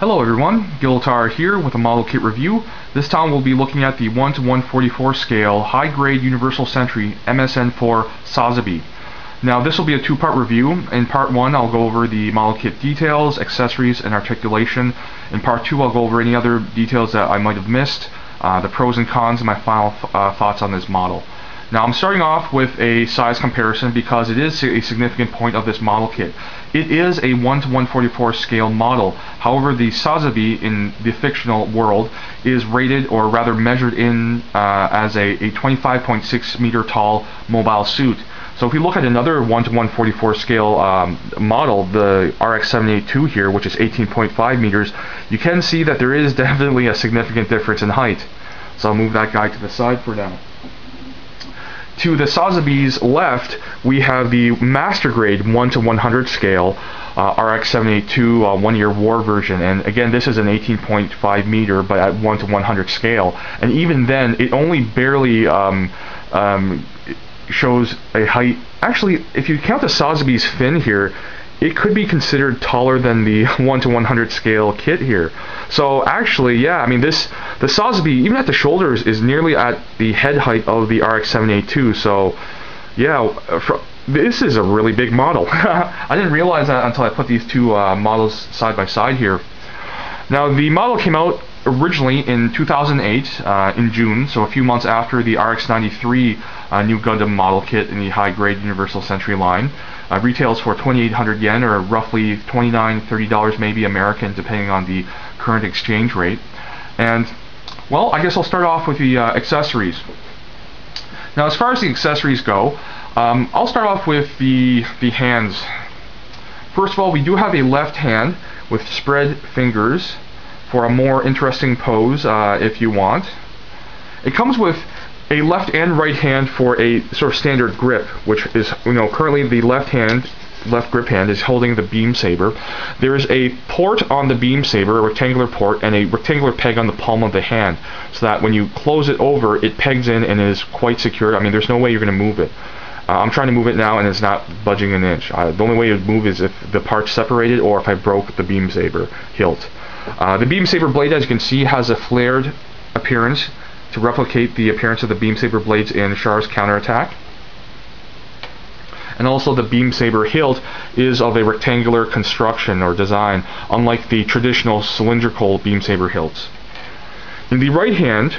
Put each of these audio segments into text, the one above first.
Hello everyone, Giltar here with a model kit review. This time we'll be looking at the 1 to 144 scale high-grade Universal Sentry MSN-04 Sazabi. Now this will be a two-part review. In part 1 I'll go over the model kit details, accessories, and articulation. In part 2 I'll go over any other details that I might have missed, the pros and cons, and my final thoughts on this model. Now I'm starting off with a size comparison because it is a significant point of this model kit. It is a 1 to 144 scale model. However, the Sazabi in the fictional world is rated, or rather measured in as a 25.6 meter tall mobile suit. So if we look at another 1 to 144 scale model, the RX-782 here, which is 18.5 meters, you can see that there is definitely a significant difference in height. So I'll move that guy to the side for now. To the Sazabi's left, we have the master grade 1 to 100 scale RX-782 1-year war version, and again this is an 18.5 meter but at 1 to 100 scale, and even then it only barely shows a height. Actually, if you count the Sazabi's fin here, it could be considered taller than the 1 to 100 scale kit here. So actually, yeah, I mean the Sazabi, even at the shoulders, is nearly at the head height of the RX-782. So yeah, this is a really big model. I didn't realize that until I put these two models side by side here. Now the model came out originally in 2008 in June, so a few months after the RX-93 new Gundam model kit in the high-grade Universal Sentry line. Retails for 2,800 yen, or roughly $29–30 maybe American, depending on the current exchange rate. And well, I guess I'll start off with the accessories. Now as far as the accessories go, I'll start off with the hands. First of all, we do have a left hand with spread fingers for a more interesting pose if you want. It comes with a left and right hand for a sort of standard grip, which is, currently the left grip hand is holding the beam saber. There is a port on the beam saber, a rectangular port, and a rectangular peg on the palm of the hand, so that when you close it over, it pegs in and is quite secure. I mean, there's no way you're going to move it. I'm trying to move it now and it's not budging an inch. The only way it would move is if the part's separated or if I broke the beam saber hilt. The beam saber blade, as you can see, has a flared appearance to replicate the appearance of the beam saber blades in Char's counterattack. And also the beam saber hilt is of a rectangular construction or design, unlike the traditional cylindrical beam saber hilts. In the right hand,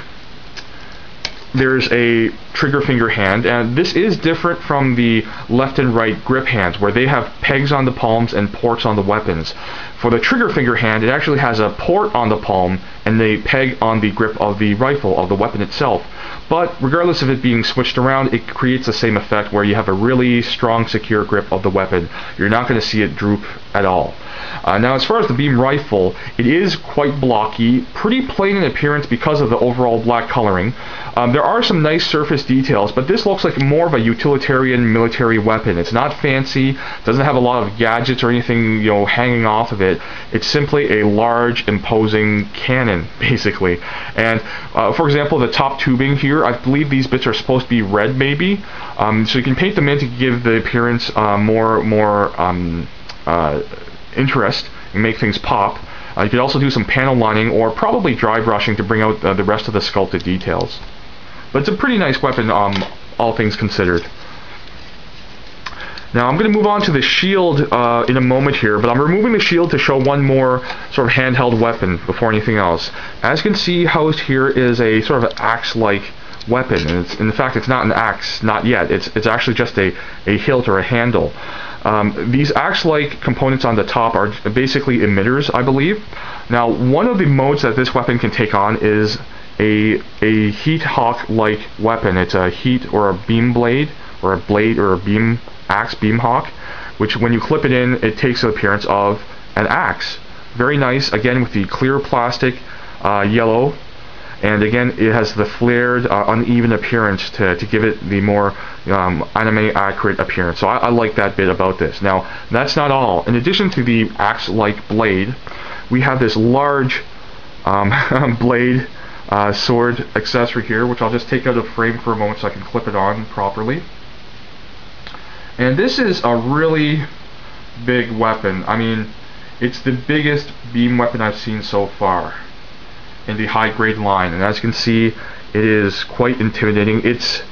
there's a trigger finger hand, and this is different from the left and right grip hands, where they have pegs on the palms and ports on the weapons. For the trigger finger hand, it actually has a port on the palm and a peg on the grip of the rifle, of the weapon itself. But regardless of it being switched around, it creates the same effect where you have a really strong, secure grip of the weapon. You're not going to see it droop at all. Now as far as the beam rifle, it is quite blocky, pretty plain in appearance because of the overall black coloring. There are some nice surface details, but this looks like more of a utilitarian military weapon. It's not fancy, doesn't have a lot of gadgets or anything hanging off of it. It's simply a large, imposing cannon, basically. And for example, the top tubing here, I believe these bits are supposed to be red, maybe. So you can paint them in to give the appearance more interest and make things pop. You could also do some panel lining or probably dry brushing to bring out the rest of the sculpted details. But it's a pretty nice weapon, all things considered. Now I'm going to move on to the shield in a moment here, but I'm removing the shield to show one more sort of handheld weapon before anything else. As you can see, housed here is a sort of axe-like weapon, and in fact it's not an axe, not yet. It's actually just a hilt or a handle. These axe-like components on the top are basically emitters, I believe. Now, one of the modes that this weapon can take on is a heat hawk-like weapon. It's a heat or a beam blade, or a blade or a beam axe beam hawk, which when you clip it in, it takes the appearance of an axe. Very nice, again with the clear plastic yellow. And again, it has the flared, uneven appearance to give it the more anime-accurate appearance. So I like that bit about this. Now, that's not all. In addition to the axe-like blade, we have this large blade sword accessory here, which I'll just take out of frame for a moment so I can clip it on properly. And this is a really big weapon. I mean, It's the biggest beam weapon I've seen so far in the high grade line, and as you can see, it is quite intimidating. It's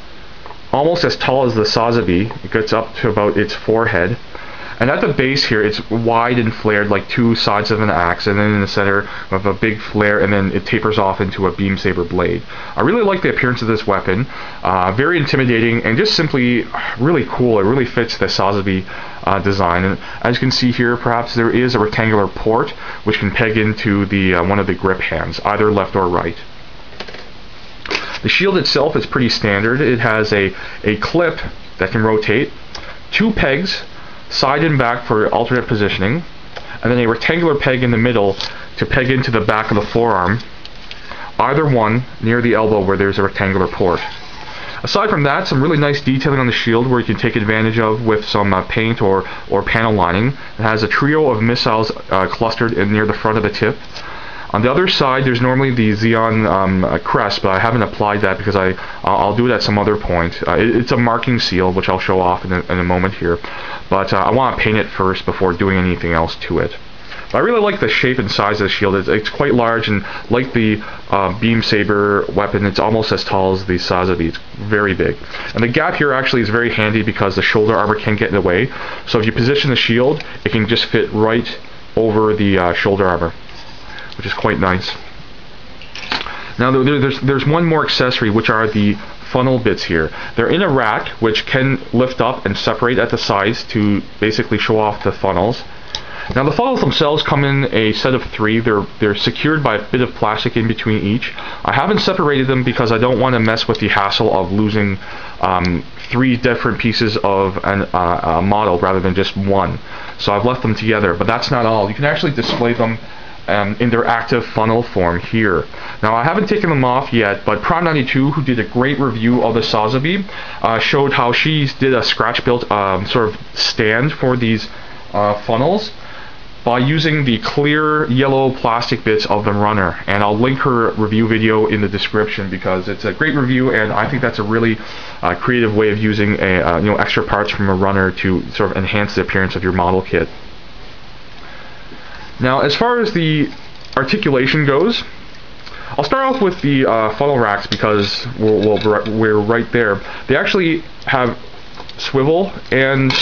almost as tall as the Sazabi. It gets up to about its forehead, and at the base here it's wide and flared like two sides of an axe, and then in the center of a big flare, and then it tapers off into a beam saber blade. I really like the appearance of this weapon. Very intimidating and just simply really cool. It really fits the Sazabi design, and as you can see here, perhaps there is a rectangular port which can peg into the one of the grip hands, either left or right. The shield itself is pretty standard. It has a clip that can rotate, two pegs side and back for alternate positioning, and then a rectangular peg in the middle to peg into the back of the forearm, either one near the elbow where there's a rectangular port. Aside from that, some really nice detailing on the shield where you can take advantage of with some paint or panel lining. It has a trio of missiles clustered near the front of the tip. On the other side, there's normally the Xeon crest, but I haven't applied that because I'll do it at some other point. It's a marking seal, which I'll show off in a moment here, but I want to paint it first before doing anything else to it. But I really like the shape and size of the shield. It's quite large, and like the beam saber weapon, it's almost as tall as the Sazabi. It's very big. And the gap here actually is very handy because the shoulder armor can get in the way. So if you position the shield, it can just fit right over the shoulder armor, which is quite nice. Now there's one more accessory, which are the funnel bits here. They're in a rack which can lift up and separate at the sides to basically show off the funnels. Now the funnels themselves come in a set of 3. They're secured by a bit of plastic in between each. I haven't separated them because I don't want to mess with the hassle of losing 3 different pieces of a model rather than just one. So I've left them together, but that's not all. You can actually display them in their active funnel form here. Now I haven't taken them off yet, but Prom92, who did a great review of the Sazabi, showed how she did a scratch built sort of stand for these funnels by using the clear yellow plastic bits of the runner, and I'll link her review video in the description because it's a great review, and I think that's a really creative way of using extra parts from a runner to sort of enhance the appearance of your model kit. Now, as far as the articulation goes, I'll start off with the funnel racks because we're right there. They actually have swivel and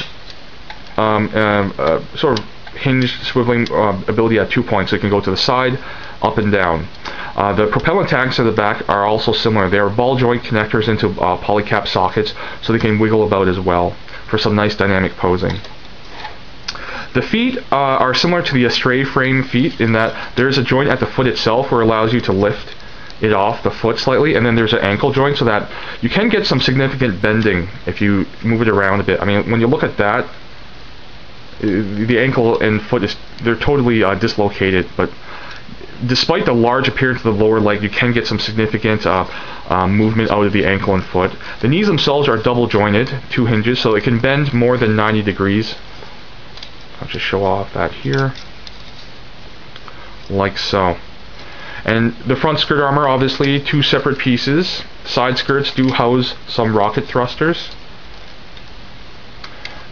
sort of hinged swiveling ability at 2 points, so it can go to the side, up and down. The propellant tanks at the back are also similar. They are ball joint connectors into polycap sockets, so they can wiggle about as well for some nice dynamic posing. The feet are similar to the Astray frame feet in that there's a joint at the foot itself where it allows you to lift it off the foot slightly, and then there's an ankle joint so that you can get some significant bending if you move it around a bit. I mean, when you look at that, the ankle and foot they're totally dislocated, but despite the large appearance of the lower leg, you can get some significant movement out of the ankle and foot. The knees themselves are double jointed, 2 hinges, so it can bend more than 90 degrees. I'll just show off that here, like so. And the front skirt armor, obviously 2 separate pieces. Side skirts do house some rocket thrusters.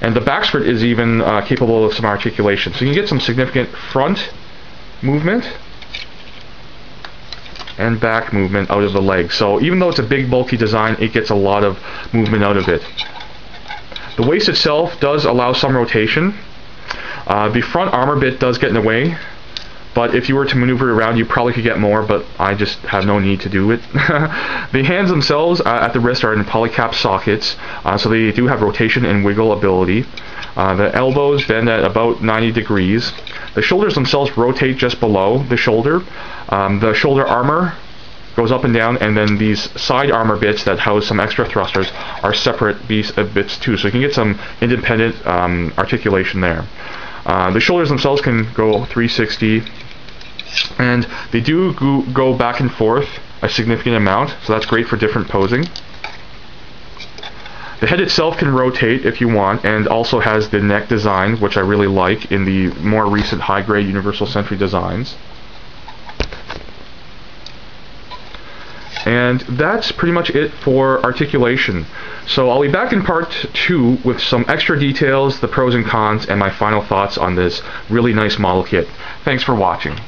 And the back skirt is even capable of some articulation. So you can get some significant front movement and back movement out of the leg. So even though it's a big bulky design, it gets a lot of movement out of it. The waist itself does allow some rotation. The front armor bit does get in the way, but if you were to maneuver it around, you probably could get more, but I just have no need to do it. The hands themselves at the wrist are in polycap sockets, so they do have rotation and wiggle ability. The elbows bend at about 90 degrees. The shoulders themselves rotate just below the shoulder. The shoulder armor goes up and down, and then these side armor bits that house some extra thrusters are separate bits too, so you can get some independent articulation there. The shoulders themselves can go 360, and they do go back and forth a significant amount, so that's great for different posing. The head itself can rotate if you want, and also has the neck design, which I really like in the more recent high-grade Universal Century designs. And that's pretty much it for articulation. So I'll be back in part 2 with some extra details, the pros and cons, and my final thoughts on this really nice model kit. Thanks for watching.